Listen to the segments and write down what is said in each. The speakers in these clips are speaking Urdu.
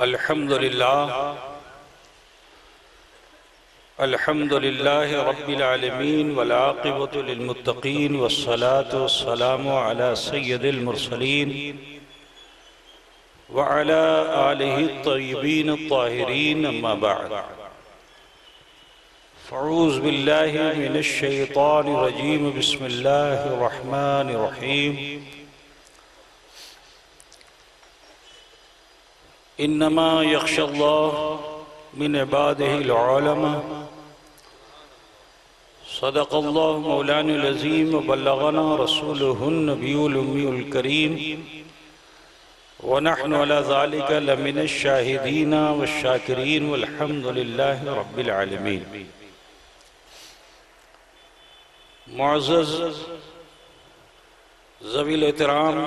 الحمد لله رب العالمين والعاقبة للمتقين والصلاة والسلام على سيد المرسلين وعلى آله الطيبين الطاهرين أما بعد فأعوذ بالله من الشيطان الرجيم بسم الله الرحمن الرحيم إنما يخشى الله من عباده العلماء صدق الله مولانا العظيم وبلغنا رسوله النبي الأمي الكريم ونحن على ذلك لمن الشاهدين والشاكرين والحمد لله رب العالمين. معزز ذوی الاحترام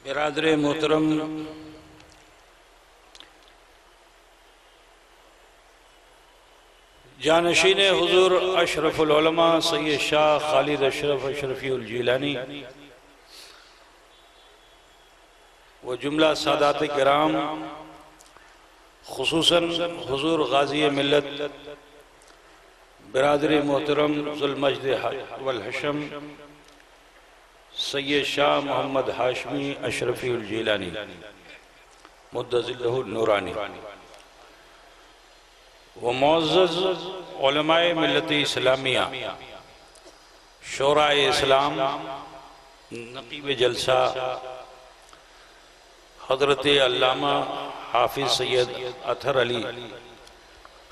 برادر محترم، جانشین حضور اشرف العلماء سید شاہ خالد اشرف اشرفی الجیلانی و جملہ سادات کرام، خصوصاً حضور غازی ملت برادر محترم ذو المجد والحشم سید شاہ محمد ہاشمی اشرفی الجیلانی مدظلہ النورانی و معزز علماء ملت اسلامیہ، شورا اسلام، نقیب جلسہ حضرت علامہ حافظ سید اطہر علی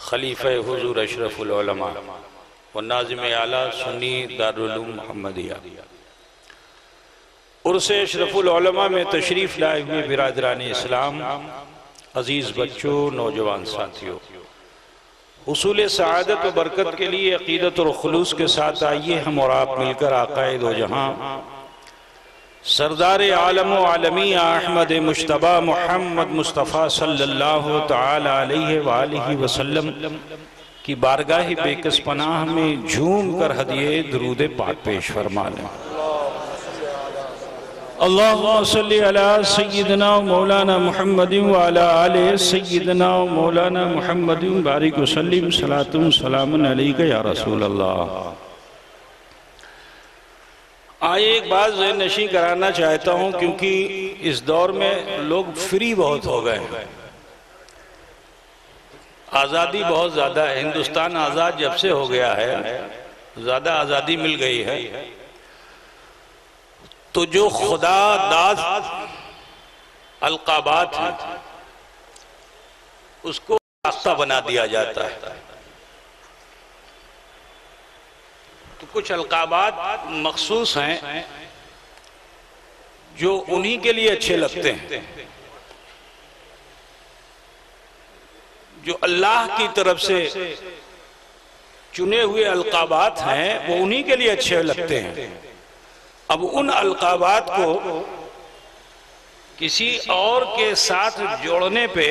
خلیفہ حضور اشرف العلماء و ناظم اعلیٰ سنی دارالعلوم محمدیہ، عرس اشرف العلماء میں تشریف لائے ہوئے برادران اسلام، عزیز بچوں، نوجوان ساتھیوں، حصول سعادت و برکت کے لیے عقیدت اور خلوص کے ساتھ آئیے ہم اور آپ مل کر آقا دو جہاں سردار عالم و عالمی احمد مجتبی محمد مصطفیٰ صلی اللہ تعالی علیہ وآلہ وسلم کی بارگاہ بے کس پناہ میں جھوم کر ہدیے درود پاک پیش فرما لیں۔ اللہم صلی علی سیدنا مولانا محمد وعلی آلِ سیدنا مولانا محمد بارک وسلم صلاة سلام علیکہ یا رسول اللہ۔ آئے ایک بات ذہن نشین کرانا چاہتا ہوں کیونکہ اس دور میں لوگ فری بہت ہو گئے ہیں، آزادی بہت زیادہ ہے، ہندوستان آزاد جب سے ہو گیا ہے زیادہ آزادی مل گئی ہے، تو جو خدا داد القابات ہیں اس کو راستہ بنا دیا جاتا ہے، تو کچھ القابات مخصوص ہیں جو انہی کے لیے اچھے لگتے ہیں، جو اللہ کی طرف سے چنے ہوئے القابات ہیں وہ انہی کے لیے اچھے لگتے ہیں۔ اب ان القابات کو کسی اور کے ساتھ جوڑنے پہ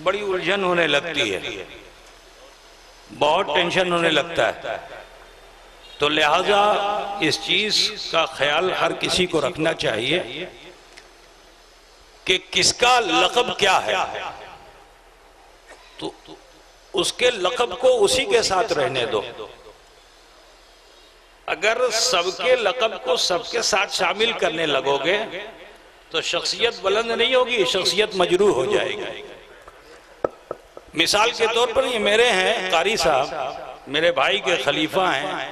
بڑی الجھن ہونے لگتی ہے، بہت ٹینشن ہونے لگتا ہے، تو لہٰذا اس چیز کا خیال ہر کسی کو رکھنا چاہیے کہ کس کا لقب کیا ہے، تو اس کے لقب کو اسی کے ساتھ رہنے دو۔ اگر سب کے لقب کو سب کے ساتھ شامل کرنے لگو گے تو شخصیت بلند نہیں ہوگی، شخصیت مجروح ہو جائے گی۔ مثال کے طور پر یہ میرے ہیں قاری صاحب، میرے بھائی کے خلیفہ ہیں،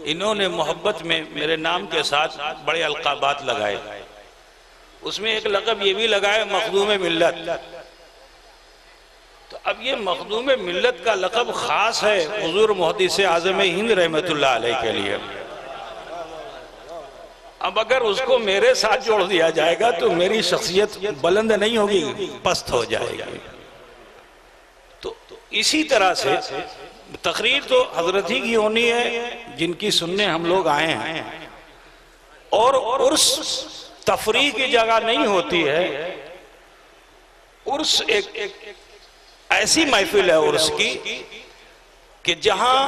انہوں نے محبت میں میرے نام کے ساتھ بڑے القابات لگائے، اس میں ایک لقب یہ بھی لگائے مخدوم ملت۔ تو اب یہ مخدوم ملت کا لقب خاص ہے حضور محدث اعظم ہند رحمت اللہ علیہ کے لیے، اب اگر اس کو میرے ساتھ جوڑ دیا جائے گا تو میری شخصیت بلند نہیں ہوگی، پست ہو جائے گی۔ تو اسی طرح سے تقریر تو حضرت ہی کی ہونی ہے جن کی سننے ہم لوگ آئے ہیں، اور عرس تفریح کی جگہ نہیں ہوتی ہے، عرس ایک ایسی محفل ہے عرس کی کہ جہاں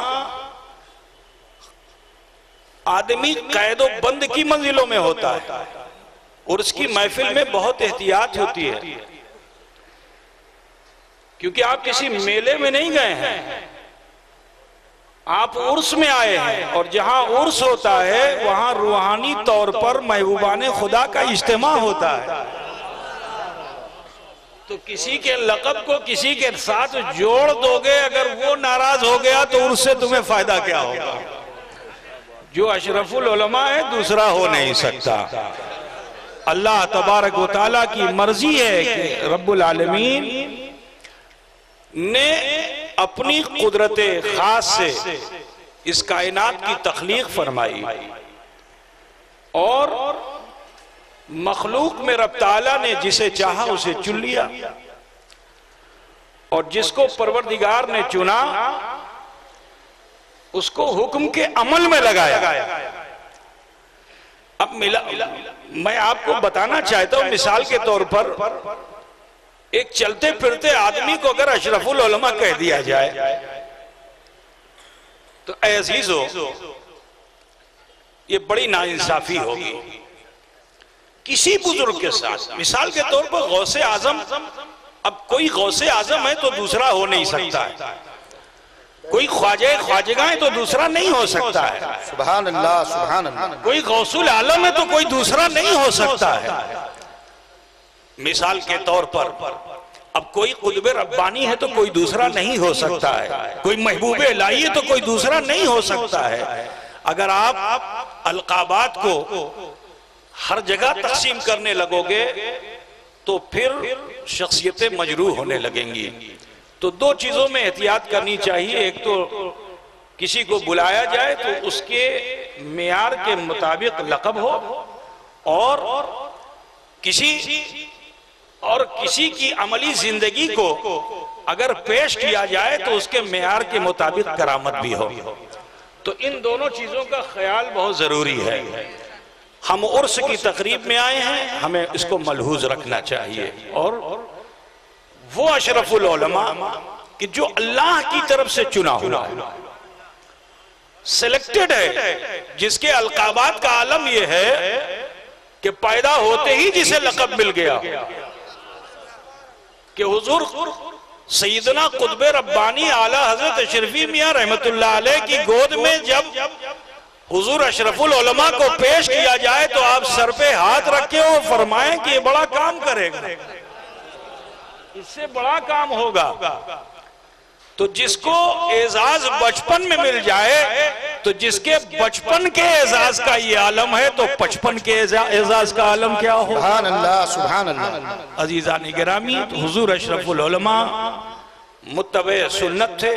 آدمی قید و بند کی منزلوں میں ہوتا ہے، عرس کی محفل میں بہت احتیاط ہوتی ہے، کیونکہ آپ کسی میلے میں نہیں گئے ہیں، آپ عرس میں آئے ہیں، اور جہاں عرس ہوتا ہے وہاں روحانی طور پر محبوبان خدا کا اجتماع ہوتا ہے۔ تو کسی کے لقب کو کسی کے ساتھ جوڑ دو گے، اگر وہ ناراض ہو گیا تو عرس سے تمہیں فائدہ کیا ہوگا؟ جو اشرف العلماء ہے دوسرا ہو نہیں سکتا۔ اللہ تبارک و تعالیٰ کی مرضی ہے کہ رب العالمین نے اپنی قدرت خاص سے اس کائنات کی تخلیق فرمائی، اور مخلوق میں رب تعالیٰ نے جسے چاہا اسے چن لیا، اور جس کو پروردگار نے چنا اس کو حکم کے عمل میں لگایا۔ اب میں آپ کو بتانا چاہتا ہوں، مثال کے طور پر ایک چلتے پھرتے آدمی کو اگر اشرف العلماء کہہ دیا جائے تو اے عزیزو یہ بڑی ناانصافی ہوگی کسی بزرگ کے ساتھ۔ مثال کے طور پر غوث اعظم، اب کوئی غوث اعظم ہے تو دوسرا ہو نہیں سکتا ہے، کوئی خواجہ خواجگاں ہے تو دوسرا نہیں ہو سکتا ہے، سبحان اللہ سبحان اللہ، کوئی غوث العالم ہے تو کوئی دوسرا نہیں ہو سکتا ہے۔ مثال کے طور پر اب کوئی قطب ربانی ہے تو کوئی دوسرا نہیں ہو سکتا ہے، کوئی محبوب الہی ہے تو کوئی دوسرا نہیں ہو سکتا ہے۔ اگر آپ القابات کو ہر جگہ تقسیم کرنے لگو گے تو پھر شخصیتیں مجروح ہونے لگیں گی۔ تو دو چیزوں میں احتیاط کرنی چاہیے، ایک تو کسی کو بلایا جائے تو اس کے معیار کے مطابق لقب ہو، اور کسی کی عملی زندگی کو اگر پیش کیا جائے تو اس کے معیار کے مطابق کرامت بھی ہو۔ تو ان دونوں چیزوں کا خیال بہت ضروری ہے۔ ہم عرس کی تقریب میں آئے ہیں، ہمیں اس کو ملحوظ رکھنا چاہیے، اور وہ اشرف العلماء کہ جو اللہ کی طرف سے چنا ہوا ہے، سلیکٹڈ ہے، جس کے القابات کا عالم یہ ہے کہ پیدا ہوتے ہی جسے لقب مل گیا کہ حضور سیدنا قطب ربانی اعلیٰ حضرت اشرفی میاں رحمت اللہ علیہ کی گود میں جب حضور اشرف العلماء کو پیش کیا جائے تو آپ سر پہ ہاتھ رکھے اور فرمائیں کہ یہ بڑا کام کرے گا، اس سے بڑا کام ہوگا۔ تو جس کو اعزاز بچپن میں مل جائے، تو جس کے بچپن کے اعزاز کا یہ عالم ہے تو بچپن کے اعزاز کا عالم کیا ہو؟ سبحان اللہ سبحان اللہ۔ عزیزان گرامی، حضور اشرف العلماء متبع سنت تھے،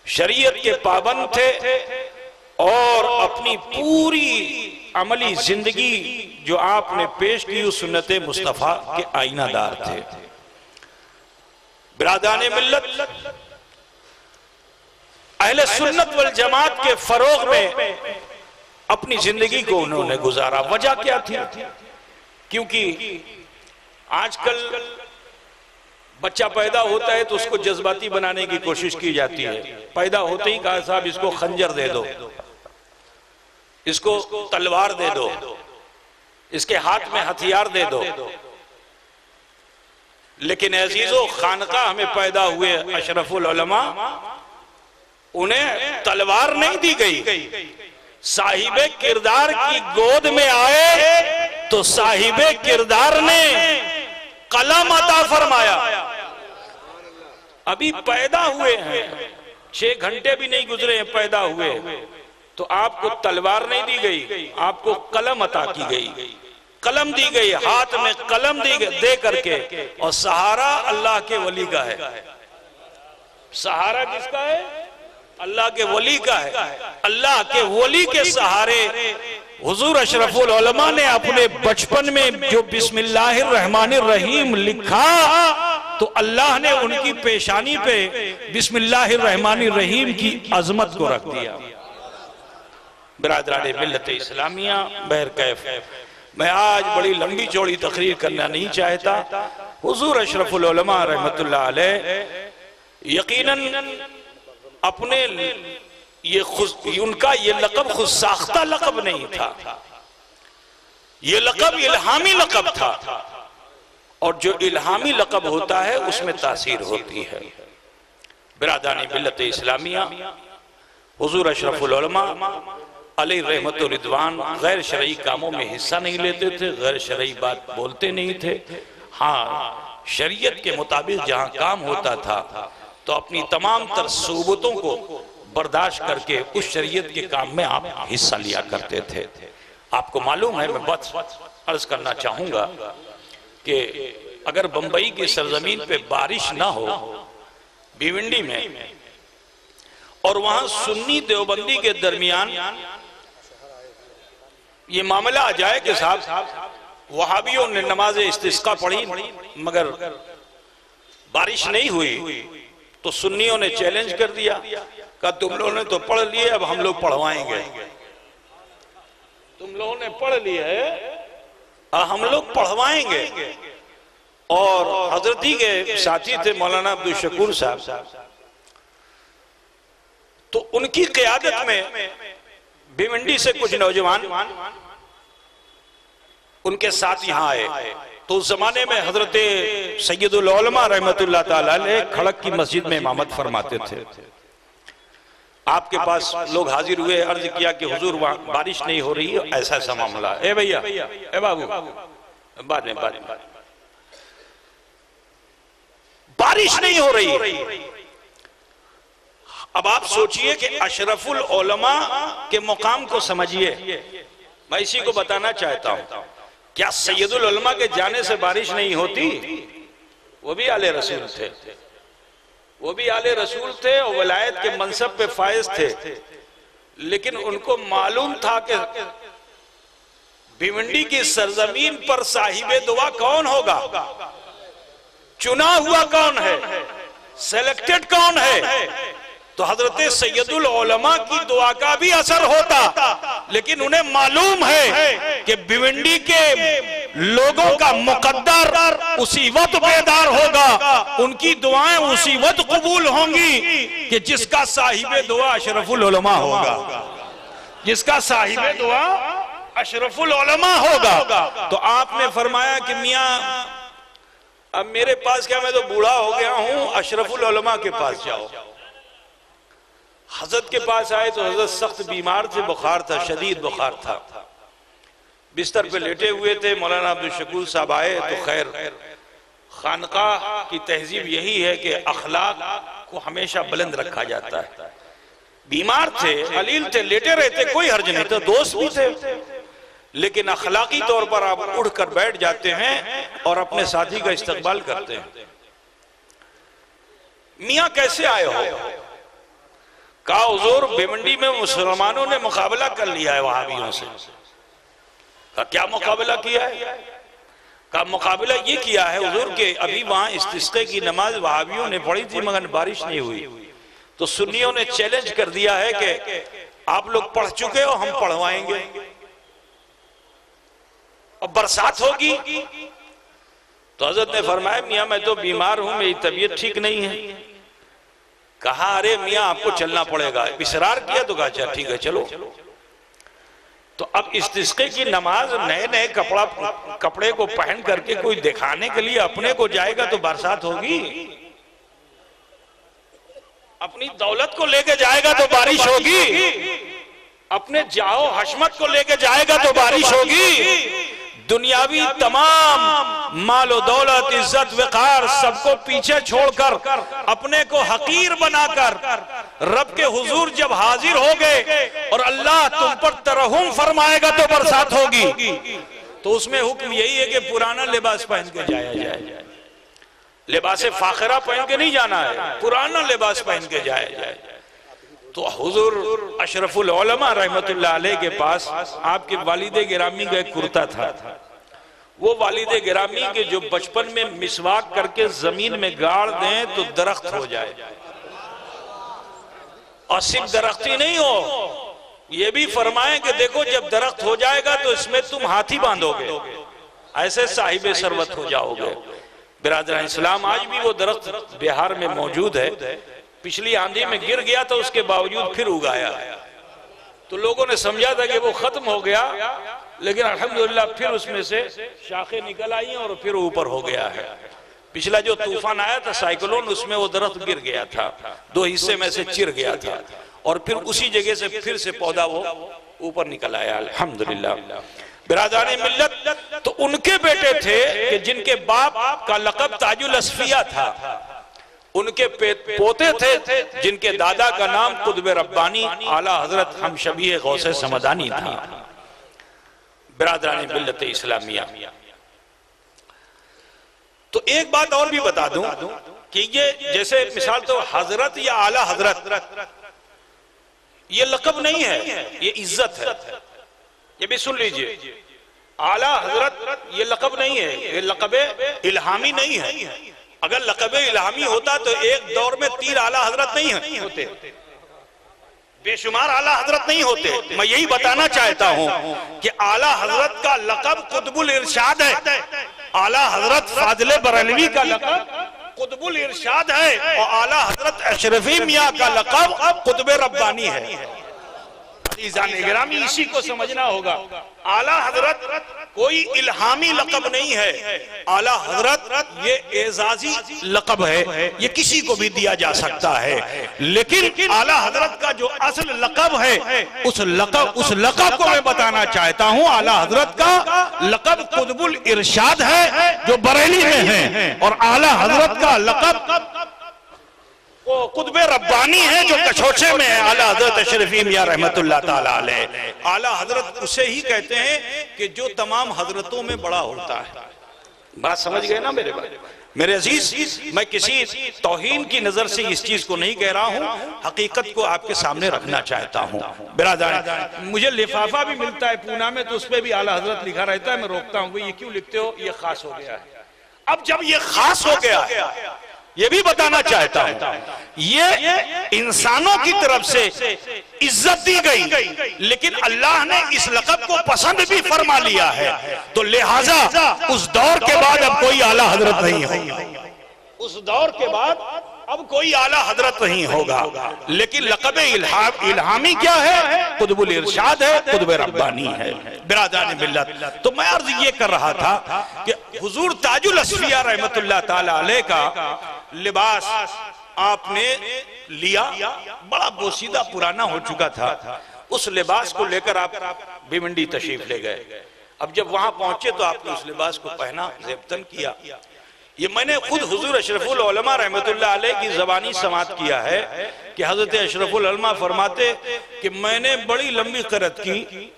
شریعت کے پابند تھے، اور اپنی پوری عملی زندگی جو آپ نے پیش کی اس سنت مصطفیٰ کے آئینہ دار تھے۔ برادران ملت، اہل سنت والجماعت کے فروغ میں اپنی زندگی کو انہوں نے گزارا۔ وجہ کیا تھی؟ کیونکہ آج کل بچہ پیدا ہوتا ہے تو اس کو جذباتی بنانے کی کوشش کی جاتی ہے۔ پیدا ہوتے ہی کہا صاحب اس کو خنجر دے دو، اس کو تلوار دے دو، اس کے ہاتھ میں ہتھیار دے دو۔ لیکن عزیزو، خانقاہ میں پیدا ہوئے اشرف العلماء، انہیں تلوار نہیں دی گئی، صاحب کردار کی گود میں آئے تو صاحب کردار نے قلم عطا فرمایا۔ ابھی پیدا ہوئے ہیں، 6 گھنٹے بھی نہیں گزرے ہیں پیدا ہوئے، تو آپ کو تلوار نہیں دی گئی، آپ کو قلم عطا کی گئی، قلم دی گئی، ہاتھ میں قلم دے کر کے، اور سہارا اللہ کے ولی کا ہے۔ سہارا کس کا ہے؟ اللہ کے ولی کا ہے۔ اللہ کے ولی کے سہارے حضور اشرف العلماء نے اپنے بچپن میں جو بسم اللہ الرحمن الرحیم لکھا تو اللہ نے ان کی پیشانی پہ بسم اللہ الرحمن الرحیم کی عظمت کو رکھ دیا۔ برادران ملت اسلامیہ، بہرکیف میں آج بڑی لمبی چوڑی تقریر کرنا نہیں چاہتا۔ حضور اشرف العلماء رحمت اللہ علیہ یقیناً اپنے ان کا یہ لقب خود ساختہ لقب نہیں تھا، یہ لقب الہامی لقب تھا، اور جو الہامی لقب ہوتا ہے اس میں تاثیر ہوتی ہے۔ برادران ملت اسلامیہ، حضور اشرف العلماء علیہ رحمت و رضوان غیر شرعی کاموں میں حصہ نہیں لیتے تھے، غیر شرعی بات بولتے نہیں تھے۔ ہاں، شریعت کے مطابق جہاں کام ہوتا تھا تو اپنی تمام تر صعوبتوں کو برداشت کر کے اس شریعت کے کام میں آپ حصہ لیا کرتے تھے۔ آپ کو معلوم ہے، میں بس عرض کرنا چاہوں گا کہ اگر بمبئی کی سرزمین پہ بارش نہ ہو، بھیونڈی میں، اور وہاں سنی دیوبندی کے درمیان یہ معاملہ آ جائے کہ صاحب وہابیوں نے نماز استسقاء پڑھی مگر بارش نہیں ہوئی، تو سنیوں نے چیلنج کر دیا، کہا تم لوگوں نے تو پڑھ لیے، اب ہم لوگ پڑھوائیں گے۔ تم لوگوں نے پڑھ لیا ہے، ہم لوگ پڑھوائیں گے۔ اور حضرتی کے ساتھی تھے مولانا عبدالشکور صاحب، تو ان کی قیادت میں بھیونڈی سے کچھ نوجوان ان کے ساتھ یہاں آئے۔ تو اس زمانے میں حضرت سید العلماء رحمت اللہ تعالیٰ علیہ کھڑک کی مسجد میں امامت فرماتے تھے۔ آپ کے پاس لوگ حاضر ہوئے، عرض کیا کہ حضور وہاں بارش نہیں ہو رہی ہے، ایسا ایسا معاملہ۔ اے بھیا، اے بابو، بعد میں بارش نہیں ہو رہی۔ اب آپ سوچئے کہ اشرف العلماء کے مقام کو سمجھئے، میں اسی کو بتانا چاہتا ہوں۔ کیا سید العلماء کے جانے سے بارش نہیں ہوتی؟ وہ بھی آل رسول تھے، وہ بھی آل رسول تھے اور ولایت کے منصب پہ فائز تھے، لیکن ان کو معلوم تھا کہ بھیونڈی کی سرزمین پر صاحب دعا کون ہوگا، چنا ہوا کون ہے، سیلیکٹڈ کون ہے۔ تو حضرت سید العلماء کی دعا کا بھی اثر ہوتا، لیکن انہیں معلوم ہے کہ بھیونڈی کے لوگوں کا مقدر اسی وقت بیدار ہوگا، ان کی دعائیں اسی وقت قبول ہوں گی کہ جس کا صاحب دعا اشرف العلماء ہوگا، جس کا صاحب دعا اشرف العلماء ہوگا۔ تو آپ نے فرمایا کہ میاں اب میرے پاس کیا، میں تو بوڑھا ہو گیا ہوں، اشرف العلماء کے پاس جاؤ۔ حضرت کے پاس آئے تو حضرت سخت بیمار تھے، بخار تھا، شدید بخار تھا، بستر پہ لیٹے ہوئے تھے۔ مولانا عبدالشکور صاحب آئے تو خیر، خانقاہ کی تہذیب یہی ہے کہ اخلاق کو ہمیشہ بلند رکھا جاتا ہے۔ بیمار تھے، علیل تھے، لیٹے رہتے، کوئی حرج نہیں تھا، دوست بھی تھے، لیکن اخلاقی طور پر آپ اڑھ کر بیٹھ جاتے ہیں اور اپنے ساتھی کا استقبال کرتے ہیں۔ میاں کیسے آئے ہو؟ کہا حضور بھیونڈی میں مسلمانوں نے مقابلہ کر لیا ہے وہابیوں سے۔ کہا کیا مقابلہ کیا ہے؟ کہا مقابلہ یہ کیا ہے حضور کہ ابھی وہاں استسقاء کی نماز وہابیوں نے پڑھی تھی مگر بارش نہیں ہوئی، تو سنیوں نے چیلنج کر دیا ہے کہ آپ لوگ پڑھ چکے ہو، ہم پڑھوائیں گے اور برسات ہوگی۔ تو حضرت نے فرمایا میاں میں تو بیمار ہوں، میری طبیعت ٹھیک نہیں ہے۔ کہا ارے میاں آپ کو چلنا پڑے گا، اصرار کیا تو کہا اچھا ٹھیک ہے چلو۔ تو اب استسقاء کی نماز نئے نئے کپڑے کو پہن کر کے کوئی دکھانے کے لیے اپنے کو جائے گا تو برسات ہوگی، اپنی دولت کو لے کے جائے گا تو بارش ہوگی، اپنے جاؤ حشمت کو لے کے جائے گا تو بارش ہوگی۔ دنیاوی تمام مال و دولت، عزت، وقار سب کو پیچھے چھوڑ کر اپنے کو حقیر بنا کر رب کے حضور جب حاضر ہو گئے اور اللہ تم پر ترحم فرمائے گا تو برسات ہوگی، تو اس میں حکم یہی ہے کہ پرانا لباس پہن کے جایا جائے، لباس فاخرہ پہن کے نہیں جانا ہے، پرانا لباس پہن کے جایا جائے۔ تو حضور اشرف العلماء رحمت اللہ علیہ کے پاس آپ کے والد گرامی کا ایک کرتا تھا، وہ والد گرامی کے جو بچپن میں مسواک کر کے زمین میں گاڑ دیں تو درخت ہو جائے، اور صرف درختی نہیں ہو، یہ بھی فرمائیں کہ دیکھو جب درخت ہو جائے گا تو اس میں تم ہاتھی باندھو گے، ایسے صاحب ثروت ہو جاؤ گے۔ برادران اسلام آج بھی وہ درخت بہار میں موجود ہے، پچھلی آندھی میں گر گیا تو اس کے باوجود پھر اگایا، تو لوگوں نے سمجھا تھا کہ وہ ختم ہو گیا، لیکن الحمدللہ پھر اس میں سے شاخیں نکل آئیں اور پھر اوپر ہو گیا ہے۔ پچھلا جو طوفان آیا تھا سائیکلون، اس میں وہ درخت گر گیا تھا، 2 حصے میں سے چر گیا تھا، اور پھر اسی جگہ سے پھر سے پودا وہ اوپر نکل آیا الحمدللہ۔ برادران ملت، تو ان کے بیٹے تھے کہ جن کے باپ کا لقب تاج الاصفیاء تھا، ان کے پوتے تھے جن کے دادا کا نام قطب ربانی اعلیٰ حضرت ہم شبیہ غوث سمدانی تھا۔ برادران ملت اسلامیہ، تو ایک بات اور بھی بتا دوں کہ یہ جیسے مثال تو حضرت یا اعلیٰ حضرت یہ لقب نہیں ہے، یہ عزت ہے۔ یہ بھی سن لیجئے، اعلیٰ حضرت یہ لقب نہیں ہے، یہ لقب الہامی نہیں ہے۔ اگر لقب الہامی ہوتا تو ایک دور میں 3 اعلیٰ حضرت نہیں ہوتے، بے شمار اعلیٰ حضرت نہیں ہوتے۔ میں یہی بتانا چاہتا ہوں کہ اعلیٰ حضرت کا لقب قطب الارشاد ہے، اعلیٰ حضرت فاضل بریلوی کا لقب قطب الارشاد ہے، اور اعلیٰ حضرت اشرفی میاں کا لقب قطب ربانی ہے۔ عزیزان گرامی، اسی کو سمجھنا ہوگا، اعلیٰ حضرت کوئی الہامی لقب نہیں ہے، اعلیٰ حضرت یہ اعزازی لقب ہے، یہ کسی کو بھی دیا جا سکتا ہے، لیکن اعلیٰ حضرت کا جو اصل لقب ہے اس لقب کو میں بتانا چاہتا ہوں۔ اعلیٰ حضرت کا لقب قطب الارشاد ہے جو بریلی میں ہے، اور اعلیٰ حضرت کا لقب وہ قطب ربانی ہے جو کچھوچے میں ہے، اعلیٰ حضرت اشرفی میاں رحمت اللہ تعالیٰ علیہ۔ اعلیٰ حضرت اسے ہی کہتے ہیں کہ جو تمام حضرتوں میں بڑا ہوتا ہے۔ بات سمجھ گئے نا میرے بھائی؟ میرے عزیز، میں کسی توہین کی نظر سے اس چیز کو نہیں کہہ رہا ہوں، حقیقت کو آپ کے سامنے رکھنا چاہتا ہوں۔ برادران، مجھے لفافہ بھی ملتا ہے پونا میں، تو اس پہ بھی اعلیٰ حضرت لکھا رہتا ہے، میں روکتا ہوں یہ کیوں لکھتے ہو، یہ خاص ہو گیا ہے۔ اب جب یہ خاص ہو گیا ہے، یہ بھی بتانا چاہتا ہوں، یہ انسانوں کی طرف سے عزت دی گئی، لیکن اللہ نے اس لقب کو پسند بھی فرما لیا ہے، تو لہٰذا اس دور کے بعد اب کوئی اعلیٰ حضرت نہیں ہوگا، اس دور کے بعد اب کوئی اعلیٰ حضرت نہیں ہوگا، لیکن لقب الہامی کیا ہے؟ قطب الارشاد ہے، قطب ربانی ہے۔ برادران ملت، تو میں عرض یہ کر رہا تھا کہ حضور تاج الاصفیاء رحمت اللہ تعالیٰ علیہ کا لباس آپ نے لیا، بڑا بوسیدہ پرانا ہو چکا تھا، اس لباس کو لے کر آپ بھیونڈی تشریف لے گئے۔ اب جب وہاں پہنچے تو آپ نے اس لباس کو پہنا، زیبتن کیا۔ یہ میں نے خود حضور اشرف العلماء رحمت اللہ علیہ کی زبانی سماعت کیا ہے کہ حضرت اشرف العلماء فرماتے کہ میں نے بڑی لمبی قرأت کی،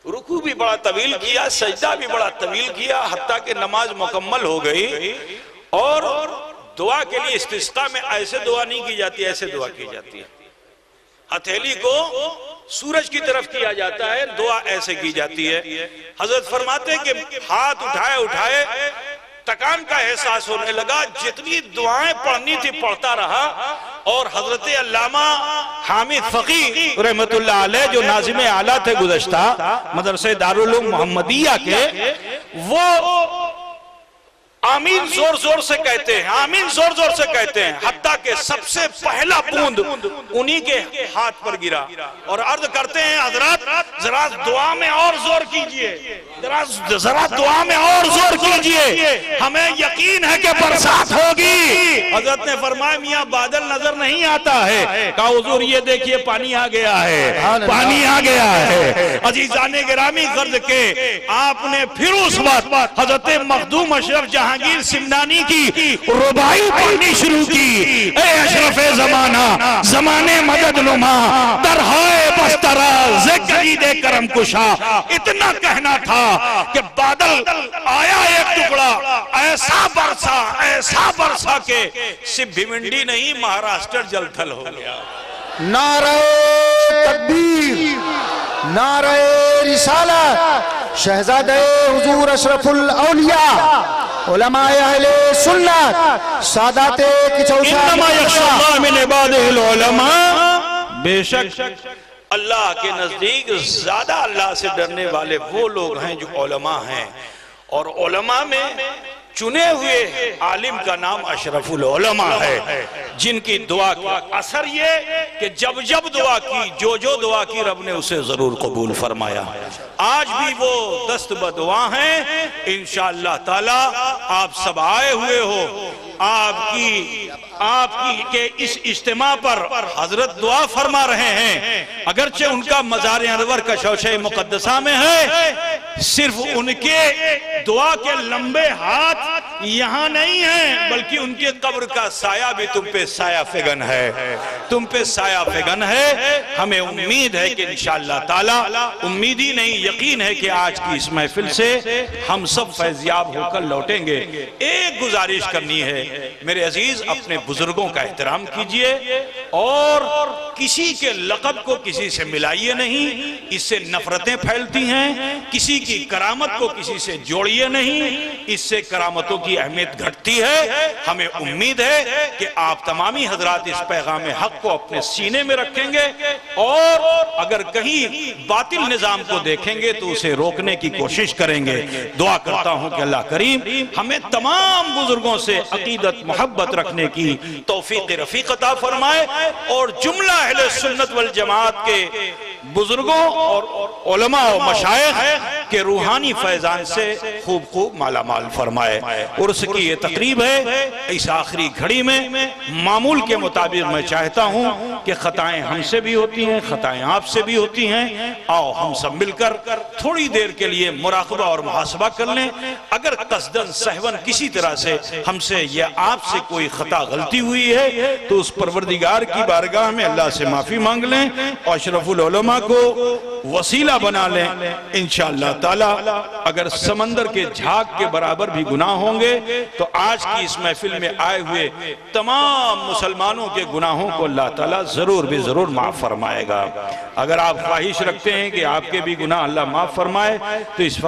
رکوع بھی بڑا طویل کیا، سجدہ بھی بڑا طویل کیا، حتیٰ کہ نماز مکمل ہو گئی، اور دعا کے لیے استسقاء میں ایسے دعا نہیں کی جاتی، ایسے دعا کی جاتی ہے۔ ہتھیلی کو سورج کی طرف کیا جاتا ہے، دعا ایسے کی جاتی ہے۔ حضرت فرماتے کہ ہاتھ اٹھائے تکان کا احساس ہونے لگا، جتنی دعائیں پڑھنی تھی پڑھتا رہا، اور حضرت علامہ حامد فقی رحمت اللہ علیہ جو ناظم اعلیٰ تھے گزشتہ مدرسہ دارالعلوم محمدیہ کے، وہ آمین زور زور سے کہتے ہیں، آمین زور زور سے کہتے ہیں، حتیٰ کہ سب سے پہلا بوند انہی کے ہاتھ پر گرا، اور عرض کرتے ہیں حضرات ذرا دعا میں اور زور کیجئے، ذرا دعا میں اور زور کیجئے، ہمیں یقین ہے کہ برسات ہوگی۔ حضرت نے فرمایا میاں بادل نظر نہیں آتا ہے، کہا حضور یہ دیکھیے پانی آ گیا ہے، پانی آ گیا ہے۔ عزیزان گرامی، غرض کے آپ نے پھر اس وقت حضرت مخدوم اشرف جہانگیر سمنانی کی ربائی پڑھنی شروع کی، اے اشرف زمانہ، زمانے مدد نما، درہائے بسترہ ذکرید کرم کشا۔ اتنا کہنا تھا کہ بادل آیا ایک ٹکڑا، ایسا برسا کہ صرف بھیونڈی نہیں مہاراشٹر جل تھل ہو گیا۔ نعرہ تکبیر، نعرہ رسالت، شہزادہ حضور اشرف الاولیاء، علماء اہل سنت، سادات کچھوچا، انما یخشی اللہ من عبادہ العلماء، بے شک اللہ کے نزدیک زیادہ اللہ سے ڈرنے والے وہ لوگ ہیں جو علماء ہیں، اور علماء میں چنے ہوئے عالم کا نام اشرف العلماء ہے، جن کی دعا کا اثر یہ کہ جب جب دعا کی، جو جو دعا کی، رب نے اسے ضرور قبول فرمایا۔ آج بھی وہ دست بدعا ہیں۔ انشاءاللہ تعالی آپ سب آئے ہوئے ہو، آپ کی کے اس اجتماع پر حضرت دعا فرما رہے ہیں، اگرچہ ان کا مزار انور کا شوشہ مقدسہ میں ہے، صرف ان کے دعا کے لمبے ہاتھ یہاں نہیں ہیں، بلکہ ان کے قبر کا سایہ بھی تم پہ سایہ فگن ہے، تم پہ سایہ فگن ہے۔ ہمیں امید ہے کہ انشاءاللہ تعالی، امید ہی نہیں یقین ہے کہ آج کی اس محفل سے ہم سب فیضیاب ہو کر لوٹیں گے۔ ایک گزارش کرنی ہے میرے عزیز، اپنے بزرگوں کا احترام کیجئے اور کسی کے لقب کو کسی سے ملائیے نہیں، اس سے نفرتیں پھیلتی ہیں، کسی کی کرامت کو کسی سے جوڑیے نہیں، اس سے کرامتوں کی اہمیت گھٹتی ہے۔ ہمیں امید ہے کہ آپ تمامی حضرات اس پیغام حق کو اپنے سینے میں رکھیں گے اور اگر کہیں باطل نظام کو دیکھیں گے تو اسے روکنے کی کوشش کریں گے۔ دعا کرتا ہوں کہ اللہ کریم ہمیں تمام بزرگوں سے عقیدت محبت رکھنے کی توفیق رفیق عطا فرمائے اور جملہ اہل سنت والجماعت کے بزرگوں اور علماء و مشائخ کے روحانی فیضان سے خوب مالا مال فرمائے۔ عرس کی یہ تقریب ہے، اس آخری گھڑی میں معمول کے مطابق میں چاہتا ہوں کہ خطائیں ہم سے بھی ہوتی ہیں، خطائیں آپ سے بھی ہوتی ہیں، آؤ ہم سب مل کر تھوڑی دیر کے لیے مراقبہ اور محاسبہ کر لیں۔ اگر قصداً سہون کسی طرح سے ہم سے یا آپ سے کوئی خطا غلطی ہوئی ہے تو اس پروردگار کی بارگاہ میں اللہ سے معافی مانگ لیں اور اشرف العلماء کو وسیلہ بنا لیں۔ انشاءاللہ تعالی اگر سمندر کے جھاگ کے برابر بھی گناہ ہوں گے تو آج کی اس محفل میں آئے ہوئے تمام مسلمانوں کے گناہوں کو اللہ تعالی ضرور بھی ضرور معاف فرمائے گا۔ اگر آپ خواہش رکھتے ہیں کہ آپ کے بھی گناہ اللہ معاف فرمائے تو اس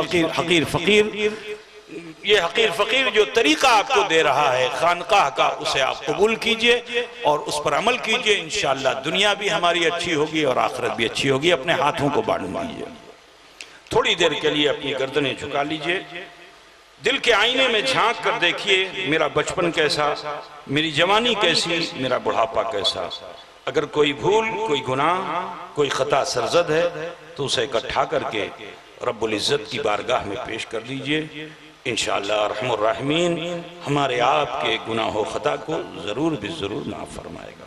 یہ حقیر فقیر جو طریقہ آپ کو دے رہا ہے خانقاہ کا، اسے آپ قبول کیجئے اور اس پر عمل کیجئے۔ انشاءاللہ دنیا بھی ہماری اچھی ہوگی اور آخرت بھی اچھی ہوگی۔ اپنے ہاتھوں کو باندھ لیجئے، تھوڑی دیر کے لیے اپنی گردنیں جھکا لیجئے، دل کے آئینے میں جھانک کر دیکھیے میرا بچپن کیسا، میری جوانی کیسی، میرا بڑھاپا کیسا۔ اگر کوئی بھول، کوئی گناہ، کوئی خطا سرزد ہے تو اسے اکٹھا کر کے رب العزت کی بارگاہ میں پیش کر دیجئے۔ انشاءاللہ ارحم الراحمین ہمارے آپ کے گناہ و خطا کو ضرور بھی ضرور معاف فرمائے گا۔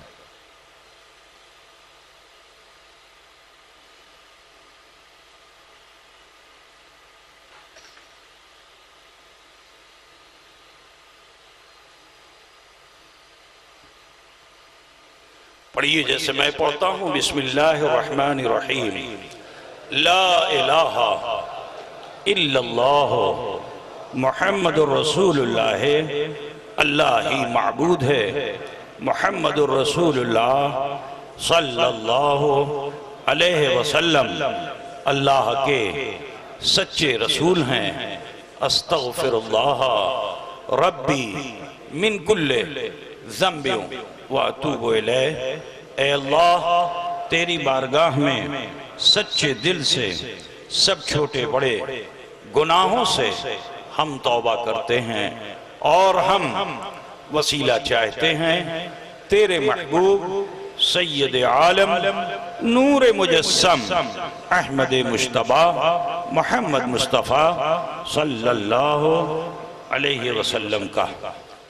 پڑھیے جیسے میں پڑھتا ہوں، بسم اللہ الرحمن الرحیم۔ لا الہ الا اللہ محمد الرسول اللہ، اللہ ہی معبود ہے، محمد الرسول اللہ صلی اللہ علیہ وسلم اللہ کے سچے رسول ہیں۔ استغفر اللہ ربی من کل ذنب واتوب الیہ۔ اے اللہ تیری بارگاہ میں سچے دل سے سب چھوٹے بڑے گناہوں سے ہم توبہ کرتے ہیں اور ہم وسیلہ چاہتے ہیں تیرے محبوب سید عالم نور مجسم احمد مجتبی محمد مصطفیٰ صلی اللہ علیہ وسلم کا۔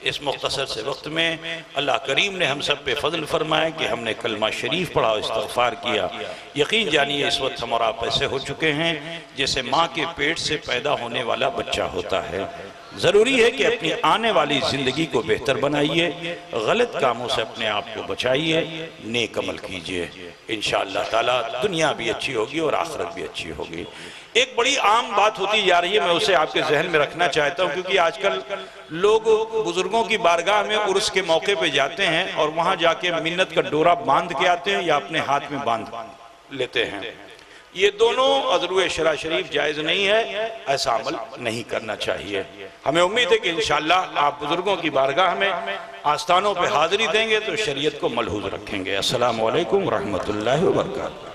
اس مختصر سے وقت میں اللہ کریم نے ہم سب پہ فضل فرمائے کہ ہم نے کلمہ شریف پڑھا، استغفار کیا۔ یقین جانیے اس وقت ہم اور آپ ایسے ہو چکے ہیں جیسے ماں کے پیٹ سے پیدا ہونے والا بچہ ہوتا ہے۔ ضروری ہے کہ اپنی آنے والی زندگی کو بہتر بنائیے، غلط کاموں سے اپنے آپ کو بچائیے، نیک عمل کیجئے۔ انشاءاللہ تعالی دنیا بھی اچھی ہوگی اور آخرت بھی اچھی ہوگی۔ ایک بڑی عام بات ہوتی جا رہی ہے، میں اسے آپ کے ذہن میں رکھنا چاہتا ہوں، کیونکہ آج کل لوگ بزرگوں کی بارگاہ میں عرس کے موقع پہ جاتے ہیں اور وہاں جا کے منت کا ڈورا باندھ کے آتے ہیں یا اپنے ہاتھ میں باندھ لیتے ہیں۔ یہ دونوں عذرو شرع شریف جائز نہیں ہے، ایسا عمل نہیں کرنا چاہیے۔ ہمیں امید ہے کہ انشاءاللہ آپ بزرگوں کی بارگاہ میں آستانوں پہ حاضری دیں گے تو شریعت کو ملحوظ رکھیں گے۔ السلام علیکم ورحمۃ اللہ وبرکاتہ۔